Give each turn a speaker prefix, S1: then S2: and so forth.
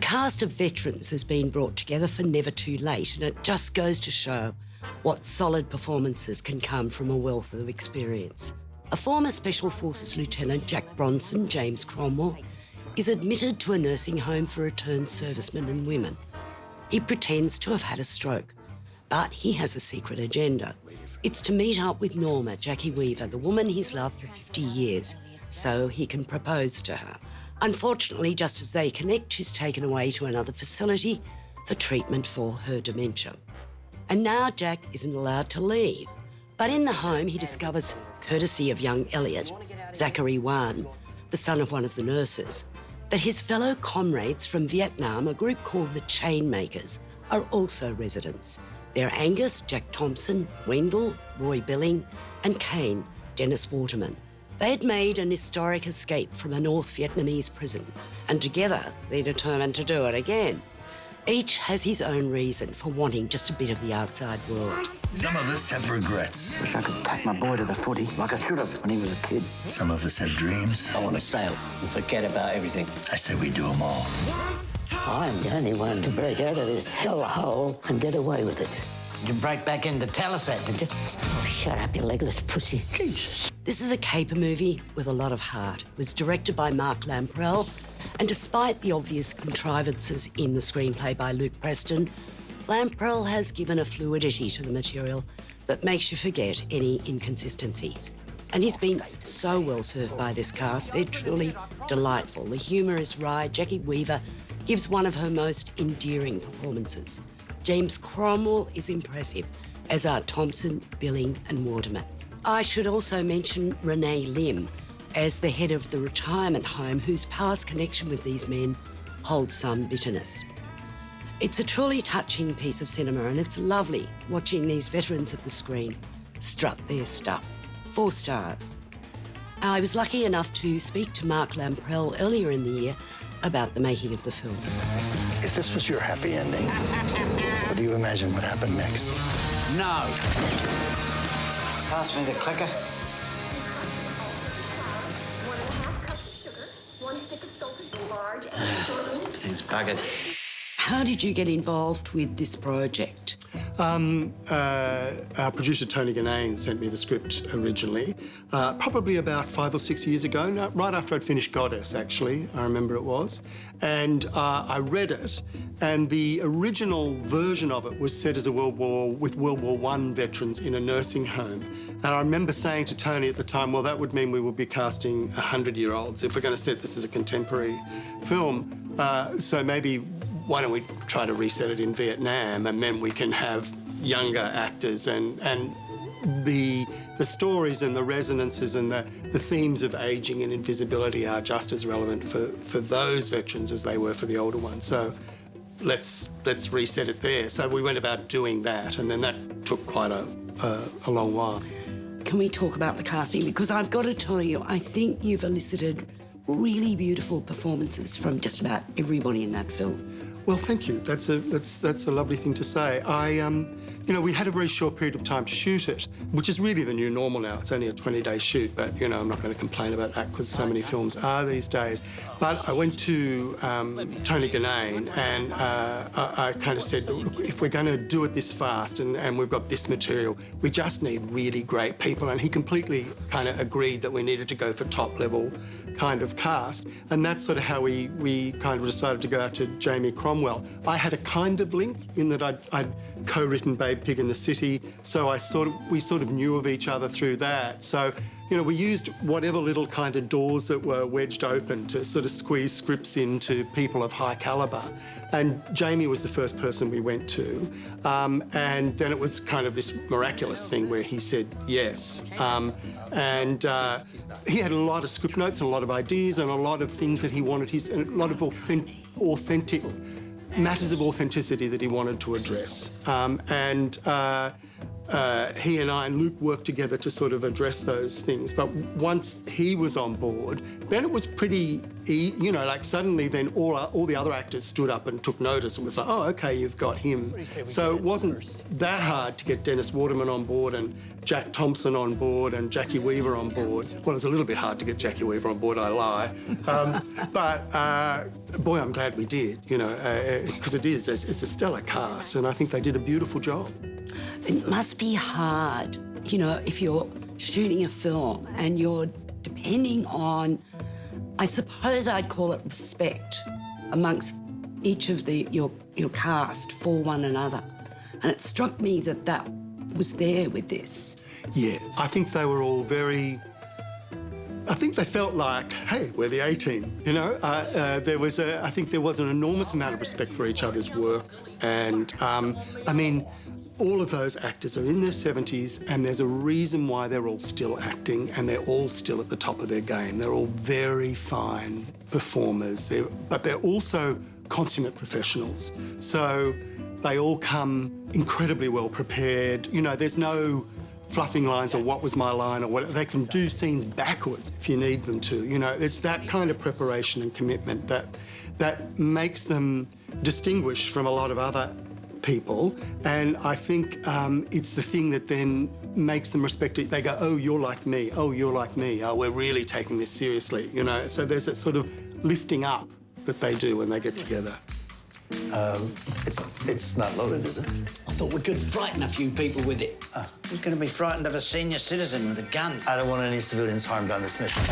S1: cast of veterans has been brought together for Never Too Late, and it just goes to show what solid performances can come from a wealth of experience. A former Special Forces Lieutenant, Jack Bronson, James Cromwell, is admitted to a nursing home for returned servicemen and women. He pretends to have had a stroke, but he has a secret agenda. It's to meet up with Norma, Jacki Weaver, the woman he's loved for 50 years, so he can propose to her. Unfortunately, just as they connect, she's taken away to another facility for treatment for her dementia. And now Jack isn't allowed to leave. But in the home, he discovers, courtesy of young Elliot, Zachary Wan, the son of one of the nurses, that his fellow comrades from Vietnam, a group called the Chainmakers, are also residents. They're Angus, Jack Thompson, Wendell, Roy Billing, and Kane, Dennis Waterman. They had made an historic escape from a North Vietnamese prison, and together they're determined to do it again. Each has his own reason for wanting just a bit of the outside world.
S2: Some of us have regrets.
S3: Wish I could take my boy to the footy like I should have when he was a kid.
S2: Some of us have dreams.
S4: I want to sail and forget about everything.
S2: I say we do them all.
S3: I'm the only one to break out of this hellhole and get away with it.
S4: You break back in to tell us that, did you?
S3: Oh, shut up, you legless pussy.
S4: Jesus.
S1: This is a caper movie with a lot of heart. It was directed by Mark Lamprell, and despite the obvious contrivances in the screenplay by Luke Preston, Lamprell has given a fluidity to the material that makes you forget any inconsistencies. And he's been so well served by this cast. They're truly delightful. The humour is wry. Jacki Weaver gives one of her most endearing performances. James Cromwell is impressive, as are Thompson, Billing and Waterman. I should also mention Renee Lim as the head of the retirement home, whose past connection with these men holds some bitterness. It's a truly touching piece of cinema, and it's lovely watching these veterans of the screen strut their stuff. 4 stars. I was lucky enough to speak to Mark Lamprell earlier in the year about the making of the film.
S2: If this was your happy ending, what do you imagine would happen next?
S4: No. Pass me the clicker.
S5: 1 stick of salted large and
S4: Everything's buggered.
S1: How did you get involved with this project?
S6: Our producer, Tony Ganane, sent me the script originally, probably about 5 or 6 years ago, right after I'd finished Goddess, actually, I remember it was. And I read it, and the original version of it was set as a World War I veterans in a nursing home. And I remember saying to Tony at the time, well, that would mean we would be casting 100-year-olds if we're going to set this as a contemporary film. So maybe why don't we try to reset it in Vietnam, and then we can have younger actors, and the stories and the resonances and the themes of ageing and invisibility are just as relevant for those veterans as they were for the older ones. So let's reset it there. So we went about doing that, and then that took quite a long while.
S1: Can we talk about the casting? Because I've got to tell you, I think you've elicited really beautiful performances from just about everybody in that film.
S6: Well, thank you. That's a lovely thing to say. You know, we had a very short period of time to shoot it, which is really the new normal now. It's only a 20-day shoot, but, you know, I'm not going to complain about that because so many films are these days. But I went to Tony Ganane and I kind of said, look, if we're going to do it this fast and we've got this material, we just need really great people. And he completely kind of agreed that we needed to go for top-level kind of cast. And that's sort of how we kind of decided to go out to Jamie Cromwell. I had a kind of link in that I'd co-written Babe Pig in the City, so we sort of knew of each other through that. So, you know, we used whatever little kind of doors that were wedged open to sort of squeeze scripts into people of high calibre. And Jamie was the first person we went to. And then it was kind of this miraculous thing where he said yes. He had a lot of script notes and a lot of ideas and a lot of things that he wanted, a lot of authentic matters of authenticity that he wanted to address. he and I and Luke worked together to sort of address those things. But once he was on board, then it was pretty, you know, like suddenly then all the other actors stood up and took notice and was like, oh, okay, you've got him. So it wasn't that hard to get Dennis Waterman on board and Jack Thompson on board and Jacki Weaver on board. Well, it's a little bit hard to get Jacki Weaver on board, I lie. But boy, I'm glad we did, you know, because it's a stellar cast and I think they did a beautiful job.
S1: It must be hard, you know, if you're shooting a film and you're depending on, I suppose I'd call it respect amongst each of your cast for one another. And it struck me that that was there with this.
S6: Yeah, I think they were all very... I think they felt like, hey, we're the A-team, you know? I think there was an enormous amount of respect for each other's work. And, I mean, all of those actors are in their 70s and there's a reason why they're all still acting and they're all still at the top of their game. They're all very fine performers, but they're also consummate professionals. So they all come incredibly well prepared. You know, there's no fluffing lines or what was my line or what. They can do scenes backwards if you need them to. You know, it's that kind of preparation and commitment that makes them distinguished from a lot of other people, and I think it's the thing that then makes them respect it. They go, oh, you're like me, oh, you're like me, oh, we're really taking this seriously, you know? So there's that sort of lifting up that they do when they get together.
S2: It's not loaded, is it?
S4: I thought we could frighten a few people with it. Who's going to be frightened of a senior citizen with a gun?
S2: I don't want any civilians harmed on this mission.